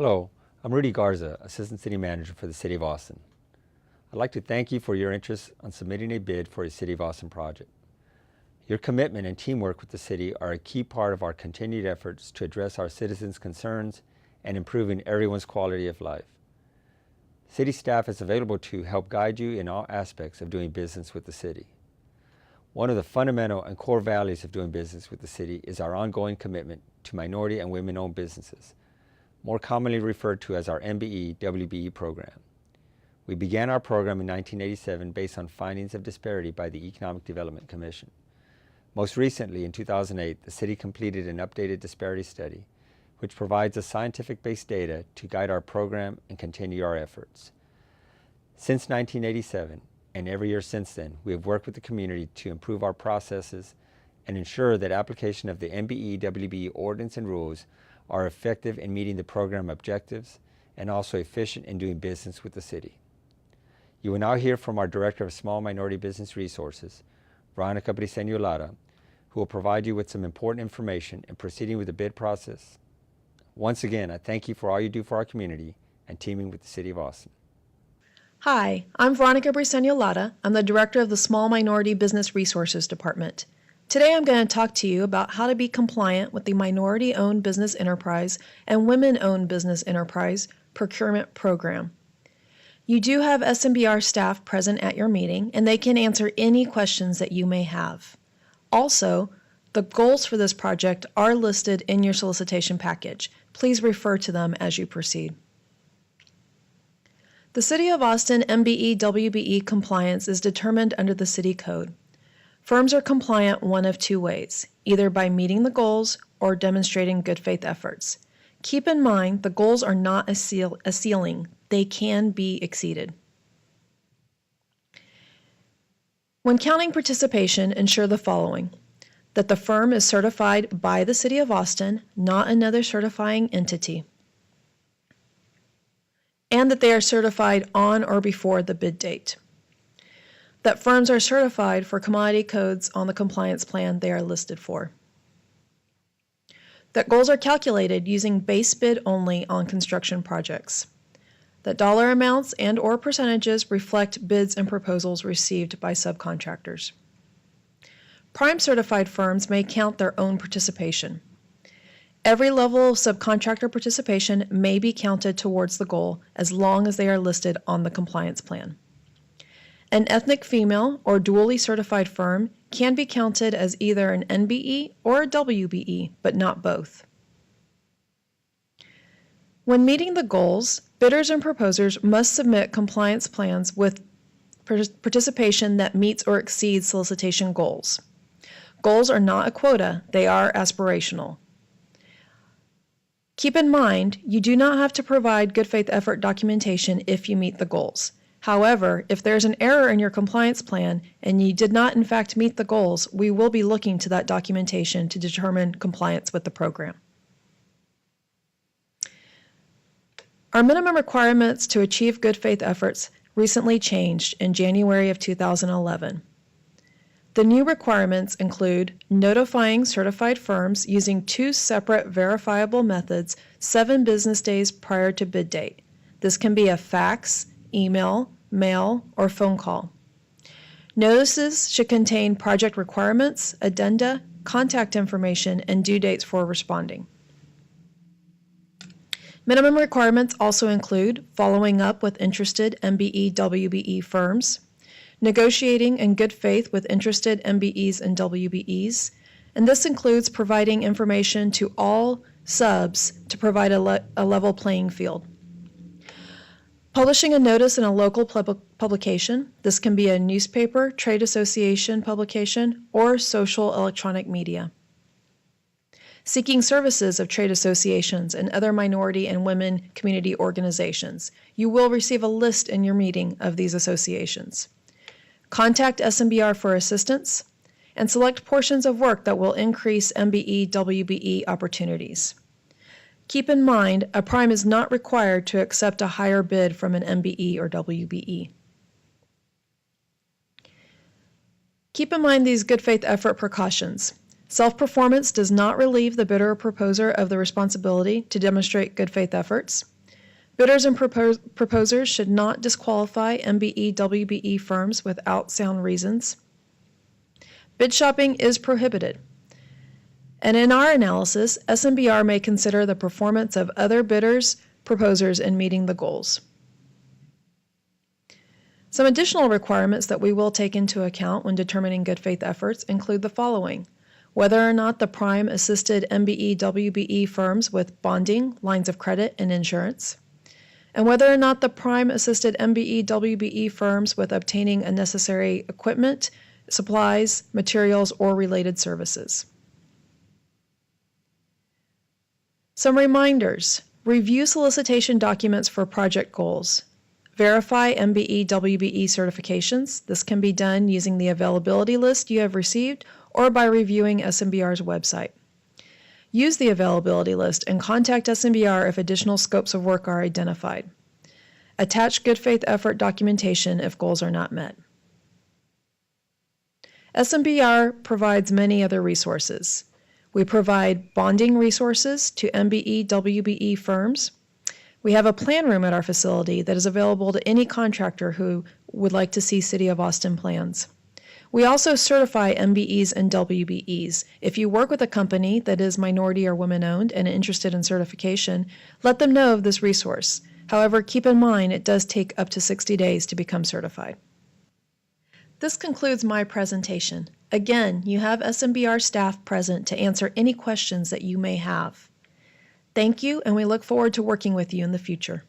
Hello, I'm Rudy Garza, Assistant City Manager for the City of Austin. I'd like to thank you for your interest on submitting a bid for a City of Austin project. Your commitment and teamwork with the city are a key part of our continued efforts to address our citizens' concerns and improving everyone's quality of life. City staff is available to help guide you in all aspects of doing business with the city. One of the fundamental and core values of doing business with the city is our ongoing commitment to minority and women-owned businesses, more commonly referred to as our MBE WBE program. We began our program in 1987 based on findings of disparity by the Economic Development Commission. Most recently, in 2008, the city completed an updated disparity study, which provides us scientific-based data to guide our program and continue our efforts. Since 1987, and every year since then, we have worked with the community to improve our processes and ensure that application of the MBE WBE ordinance and rules are effective in meeting the program objectives and also efficient in doing business with the city. You will now hear from our Director of Small Minority Business Resources, Veronica Briceño-Lara, who will provide you with some important information in proceeding with the bid process. Once again, I thank you for all you do for our community and teaming with the City of Austin. Hi, I'm Veronica Briceño-Lara. I'm the Director of the Small Minority Business Resources Department. Today I'm going to talk to you about how to be compliant with the Minority-Owned Business Enterprise and Women-Owned Business Enterprise Procurement Program. You do have SMBR staff present at your meeting, and they can answer any questions that you may have. Also, the goals for this project are listed in your solicitation package. Please refer to them as you proceed. The City of Austin MBE WBE compliance is determined under the City Code. Firms are compliant one of two ways, either by meeting the goals or demonstrating good faith efforts. Keep in mind, the goals are not a ceiling. They can be exceeded. When counting participation, ensure the following: that the firm is certified by the City of Austin, not another certifying entity, and that they are certified on or before the bid date. That firms are certified for commodity codes on the compliance plan they are listed for. That goals are calculated using base bid only on construction projects. That dollar amounts and/or percentages reflect bids and proposals received by subcontractors. Prime certified firms may count their own participation. Every level of subcontractor participation may be counted towards the goal as long as they are listed on the compliance plan. An ethnic female or dually certified firm can be counted as either an MBE or a WBE, but not both. When meeting the goals, bidders and proposers must submit compliance plans with participation that meets or exceeds solicitation goals. Goals are not a quota, they are aspirational. Keep in mind, you do not have to provide good faith effort documentation if you meet the goals. However, if there's an error in your compliance plan and you did not in fact meet the goals, we will be looking to that documentation to determine compliance with the program. Our minimum requirements to achieve good faith efforts recently changed in January of 2011. The new requirements include notifying certified firms using 2 separate verifiable methods 7 business days prior to bid date. This can be a fax, email, mail, or phone call. Notices should contain project requirements, addenda, contact information, and due dates for responding. Minimum requirements also include following up with interested MBE WBE firms, negotiating in good faith with interested MBEs and WBEs, and this includes providing information to all subs to provide a level playing field. Publishing a notice in a local publication. This can be a newspaper, trade association publication, or social electronic media. Seeking services of trade associations and other minority and women community organizations. You will receive a list in your meeting of these associations. Contact SMBR for assistance, and select portions of work that will increase MBE WBE opportunities. Keep in mind, a prime is not required to accept a higher bid from an MBE or WBE. Keep in mind these good faith effort precautions. Self-performance does not relieve the bidder or proposer of the responsibility to demonstrate good faith efforts. Bidders and proposers should not disqualify MBE, WBE firms without sound reasons. Bid shopping is prohibited. And in our analysis, SMBR may consider the performance of other bidders, proposers in meeting the goals. Some additional requirements that we will take into account when determining good faith efforts include the following: whether or not the prime assisted MBE, WBE firms with bonding, lines of credit, and insurance, and whether or not the prime assisted MBE, WBE firms with obtaining unnecessary equipment, supplies, materials, or related services. Some reminders: review solicitation documents for project goals. Verify MBE, WBE certifications. This can be done using the availability list you have received or by reviewing SMBR's website. Use the availability list and contact SMBR if additional scopes of work are identified. Attach good faith effort documentation if goals are not met. SMBR provides many other resources. We provide bonding resources to MBE, WBE firms. We have a plan room at our facility that is available to any contractor who would like to see City of Austin plans. We also certify MBEs and WBEs. If you work with a company that is minority or women-owned and interested in certification, let them know of this resource. However, keep in mind it does take up to 60 days to become certified. This concludes my presentation. Again, you have SMBR staff present to answer any questions that you may have. Thank you, and we look forward to working with you in the future.